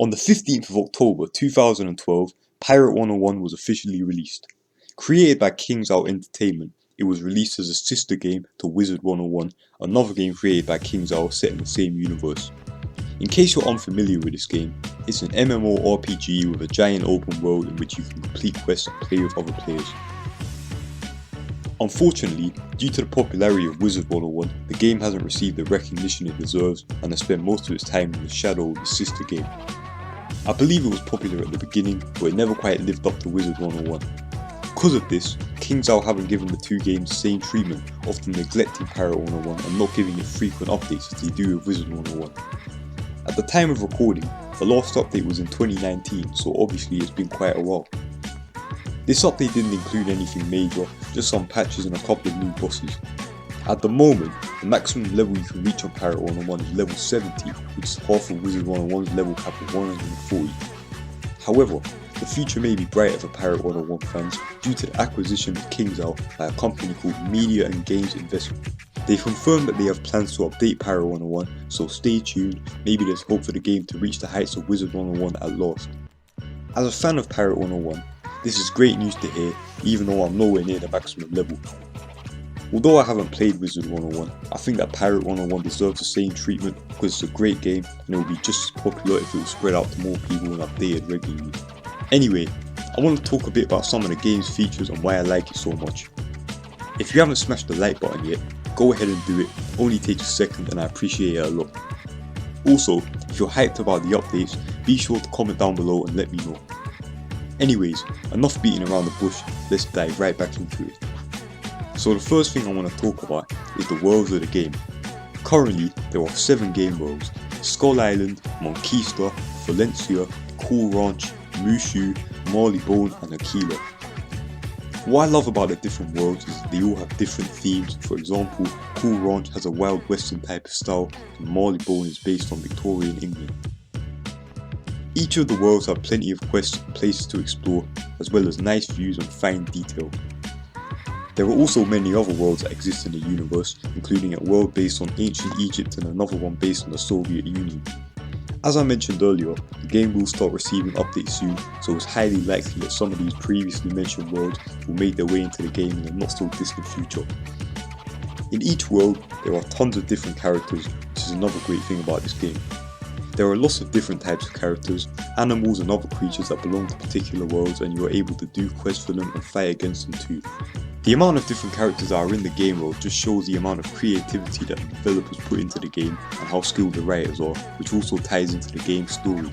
On the 15th of October 2012, Pirate101 was officially released. Created by Kings Out Entertainment, it was released as a sister game to Wizard101, another game created by Kings Out set in the same universe. In case you're unfamiliar with this game, it's an MMORPG with a giant open world in which you can complete quests and play with other players. Unfortunately, due to the popularity of Wizard101, the game hasn't received the recognition it deserves and has spent most of its time in the shadow of its sister game. I believe it was popular at the beginning, but it never quite lived up to Wizard101. Because of this, Kings Out haven't given the two games the same treatment, often neglecting Pirate101 and not giving it frequent updates as they do with Wizard101. At the time of recording, the last update was in 2019, so obviously it's been quite a while. This update didn't include anything major, just some patches and a couple of new bosses. At the moment, the maximum level you can reach on Pirate101 is level 70, which is half of Wizard101's level cap of 140. However, the future may be brighter for Pirate101 fans due to the acquisition of Kings Out by a company called Media and Games Investment. They've confirmed that they have plans to update Pirate101, so stay tuned, maybe there's hope for the game to reach the heights of Wizard101 at last. As a fan of Pirate101, this is great news to hear, even though I'm nowhere near the maximum level. Although I haven't played Wizard101, I think that Pirate101 deserves the same treatment because it's a great game and it will be just as popular if it was spread out to more people and updated regularly. Anyway, I want to talk a bit about some of the game's features and why I like it so much. If you haven't smashed the like button yet, go ahead and do it, it only takes a second and I appreciate it a lot. Also, if you're hyped about the updates, be sure to comment down below and let me know. Anyways, enough beating around the bush, let's dive right back into it. So the first thing I want to talk about is the worlds of the game. Currently, there are 7 game worlds: Skull Island, Monquista, Valencia, Cool Ranch, Mushu, Marleybone and Aquila. What I love about the different worlds is that they all have different themes. For example, Cool Ranch has a wild western type of style and Marleybone is based on Victorian England. Each of the worlds have plenty of quests and places to explore, as well as nice views and fine detail. There are also many other worlds that exist in the universe, including a world based on ancient Egypt and another one based on the Soviet Union. As I mentioned earlier, the game will start receiving updates soon, so it's highly likely that some of these previously mentioned worlds will make their way into the game in a not so distant future. In each world, there are tons of different characters, which is another great thing about this game. There are lots of different types of characters, animals and other creatures that belong to particular worlds, and you are able to do quests for them and fight against them too. The amount of different characters that are in the game world just shows the amount of creativity that the developers put into the game and how skilled the writers are, which also ties into the game's story.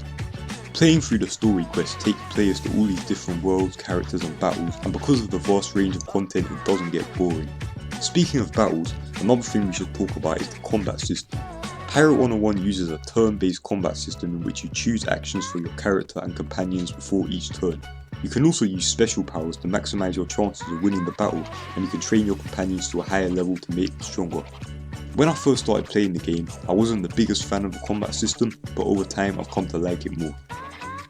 Playing through the story quests take players to all these different worlds, characters and battles, and because of the vast range of content it doesn't get boring. Speaking of battles, another thing we should talk about is the combat system. Pirate101 uses a turn-based combat system in which you choose actions for your character and companions before each turn. You can also use special powers to maximise your chances of winning the battle, and you can train your companions to a higher level to make them stronger. When I first started playing the game, I wasn't the biggest fan of the combat system, but over time I've come to like it more.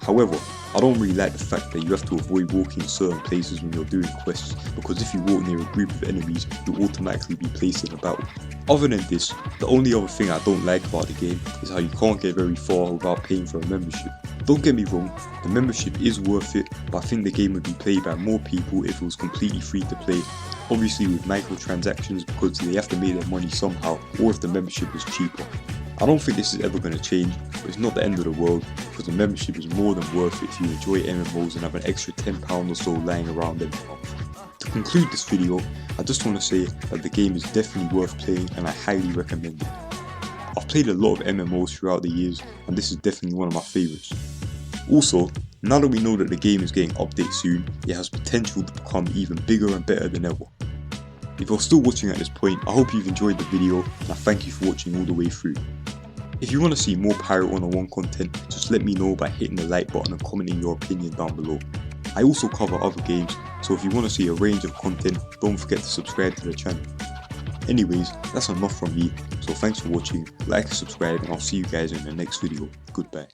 However, I don't really like the fact that you have to avoid walking in certain places when you're doing quests, because if you walk near a group of enemies, you'll automatically be placed in a battle. Other than this, the only other thing I don't like about the game is how you can't get very far without paying for a membership. Don't get me wrong, the membership is worth it, but I think the game would be played by more people if it was completely free to play, obviously with microtransactions because they have to make their money somehow, or if the membership is cheaper. I don't think this is ever going to change, but it's not the end of the world because the membership is more than worth it if you enjoy MMOs and have an extra £10 or so lying around every month. To conclude this video, I just want to say that the game is definitely worth playing and I highly recommend it. I've played a lot of MMOs throughout the years and this is definitely one of my favourites. Also, now that we know that the game is getting updates soon, it has potential to become even bigger and better than ever. If you're still watching at this point, I hope you've enjoyed the video and I thank you for watching all the way through. If you want to see more Pirate101 content, just let me know by hitting the like button and commenting your opinion down below. I also cover other games, so if you want to see a range of content, don't forget to subscribe to the channel. Anyways, that's enough from me, so thanks for watching, like and subscribe and I'll see you guys in the next video. Goodbye.